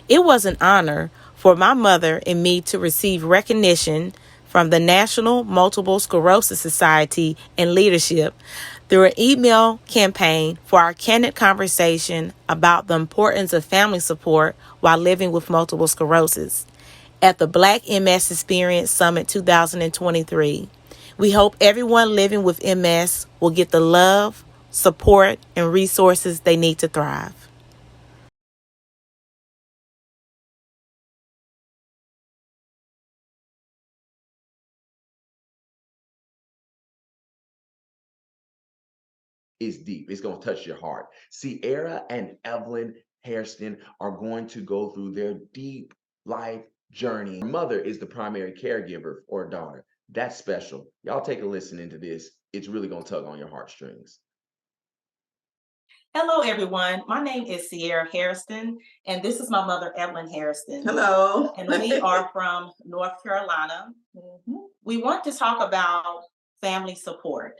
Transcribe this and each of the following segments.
It was an honor for my mother and me to receive recognition from the National Multiple Sclerosis Society and leadership through an email campaign for our candid conversation about the importance of family support while living with multiple sclerosis at the Black MS Experience Summit 2023. We hope everyone living with MS will get the love, support, and resources they need to thrive. Is deep. It's going to touch your heart. Sierra and Evelyn Hairston are going to go through their deep life journey. Her mother is the primary caregiver for a daughter. That's special. Y'all take a listen into this. It's really going to tug on your heartstrings. Hello, everyone. My name is Sierra Hairston, and this is my mother, Evelyn Hairston. Hello. And we are from North Carolina. We want to talk about family support.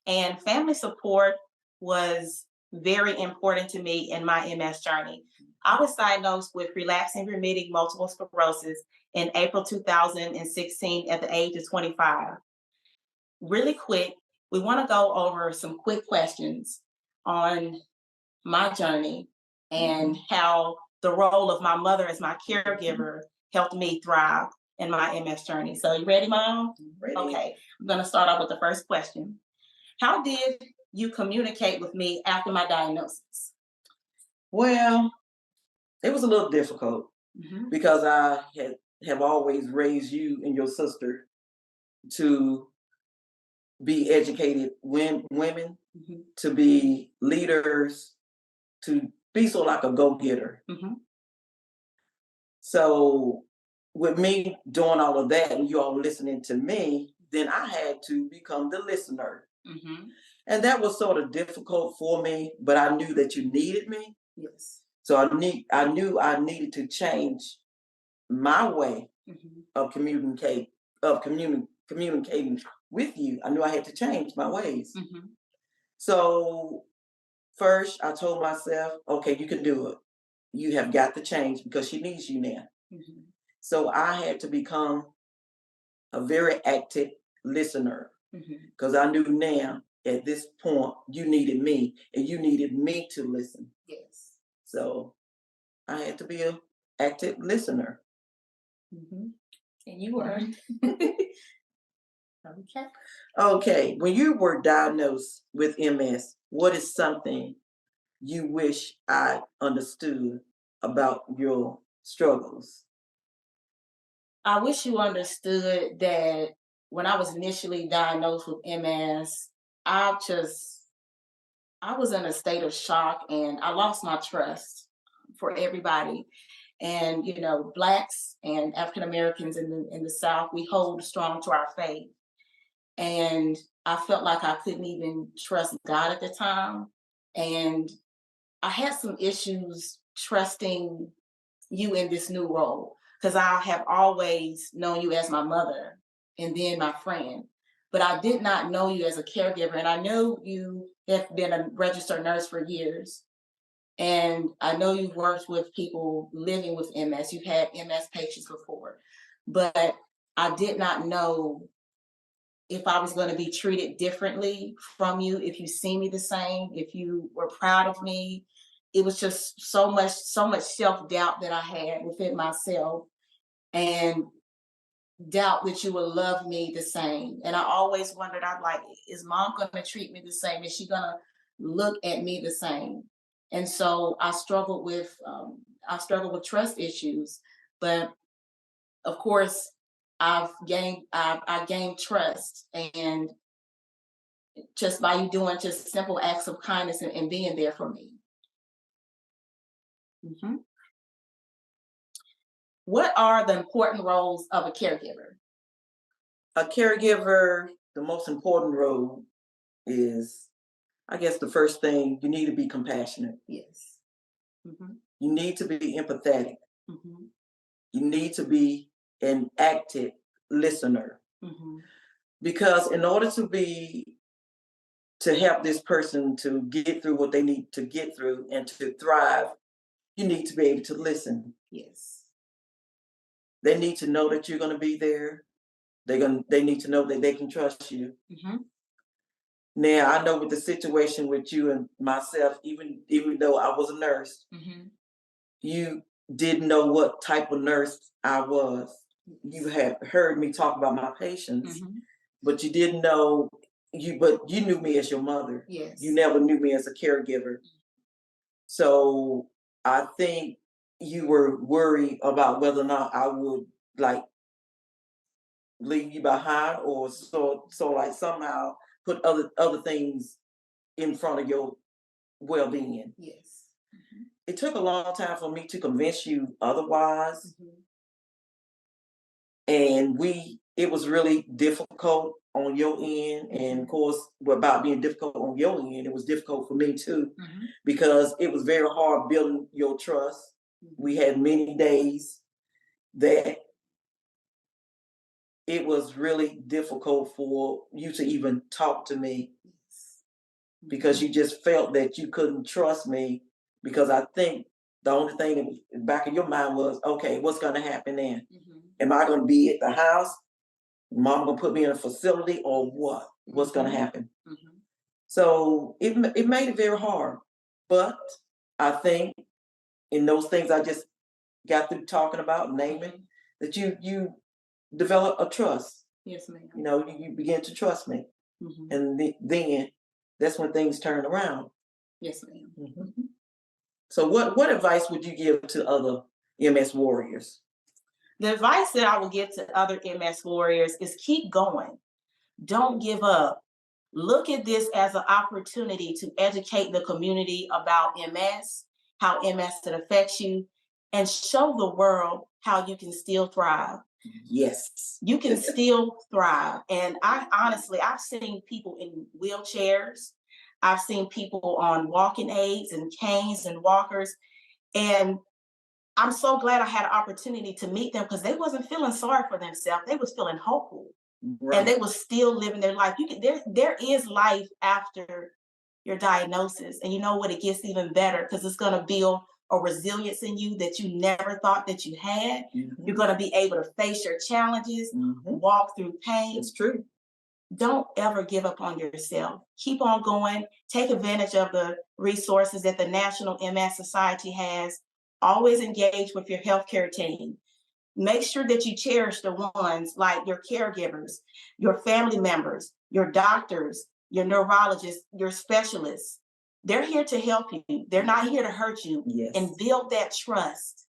And family support was very important to me in my MS journey. I was diagnosed with relapsing remitting multiple sclerosis in April 2016 at the age of 25. Really quick, we want to go over some quick questions on my journey and how the role of my mother as my caregiver helped me thrive in my MS journey. So you ready, Mom? Ready. Okay, I'm going to start off with the first question. How did you communicate with me after my diagnosis? Well, it was a little difficult because I have always raised you and your sister to be educated women, to be leaders, to be so like a go-getter. So with me doing all of that and you all listening to me, then I had to become the listener. And that was sort of difficult for me, but I knew that you needed me. Yes. So I knew I needed to change my way of communicating with you. I knew I had to change my ways. So first I told myself, okay, you can do it. You have got to change because she needs you now. So I had to become a very active listener because I knew now at this point you needed me and you needed me to listen. Yes. So I had to be an active listener. And you were. Okay. Okay, when you were diagnosed with MS, what is something you wish I understood about your struggles? I wish you understood that when I was initially diagnosed with MS, I was in a state of shock and I lost my trust for everybody. And Blacks and African Americans in the South, we hold strong to our faith. And I felt like I couldn't even trust God at the time. And I had some issues trusting you in this new role because I have always known you as my mother and then my friend. But I did not know you as a caregiver. And I know you have been a registered nurse for years. And I know you've worked with people living with MS. You've had MS patients before. But I did not know if I was going to be treated differently from you, if you see me the same, if you were proud of me. It was just so much self-doubt that I had within myself and doubt that you would love me the same. And I always wondered, I'm like, is Mom going to treat me the same? Is she going to look at me the same? And so I struggled with trust issues, but of course I gained trust, and just by you doing just simple acts of kindness and being there for me. What are the important roles of a caregiver? A caregiver, the most important role is, I guess the first thing, you need to be compassionate. Yes. You need to be empathetic. You need to be an active listener. Because in order to help this person to get through what they need to get through and to thrive, you need to be able to listen. Yes. They need to know that you're going to be there. They need to know that they can trust you. Mm-hmm. Now I know with the situation with you and myself, even though I was a nurse, Mm-hmm. you didn't know what type of nurse I was. You had heard me talk about my patients, Mm-hmm. but you didn't know but you knew me as your mother. Yes. You never knew me as a caregiver. So I think you were worried about whether or not I would like leave you behind, or so like somehow put other things in front of your well-being. Yes. Mm-hmm. It took a long time for me to convince you otherwise. Mm-hmm. And it was really difficult on your end, and of course about being difficult on your end, it was difficult for me too. Mm-hmm. Because it was very hard building your trust. Mm-hmm. We had many days that it was really difficult for you to even talk to me, because you just felt that you couldn't trust me, because I think the only thing that was in the back of your mind was, okay, what's going to happen then? Mm-hmm. Am I going to be at the house? Mom going to put me in a facility, or what? What's going to happen? Mm-hmm. So it made it very hard. But I think in those things I just got through talking about, naming, that you develop a trust. Yes, ma'am. You begin to trust me. Mm-hmm. And then that's when things turn around. Yes, ma'am. Mm-hmm. Mm-hmm. So what advice would you give to other MS warriors? The advice that I will give to other MS warriors is keep going. Don't give up. Look at this as an opportunity to educate the community about MS, how MS affects you, and show the world how you can still thrive. Yes. You can still thrive. And I've seen people in wheelchairs. I've seen people on walking aids and canes and walkers. And I'm so glad I had an opportunity to meet them, because they wasn't feeling sorry for themselves. They was feeling hopeful. Right. And they was still living their life. There is life after your diagnosis. And you know what? It gets even better, because it's going to build a resilience in you that you never thought that you had. Mm-hmm. You're going to be able to face your challenges, walk through pain. It's true. Don't ever give up on yourself. Keep on going. Take advantage of the resources that the National MS Society has. Always engage with your healthcare team. Make sure that you cherish the ones like your caregivers, your family members, your doctors, your neurologists, your specialists. They're here to help you. They're not here to hurt you. Yes. And build that trust.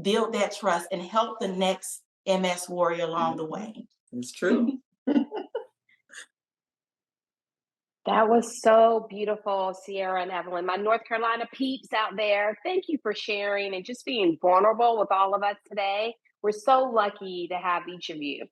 Build that trust and help the next MS warrior along the way. It's true. That was so beautiful, Sierra and Evelyn. My North Carolina peeps out there, thank you for sharing and just being vulnerable with all of us today. We're so lucky to have each of you.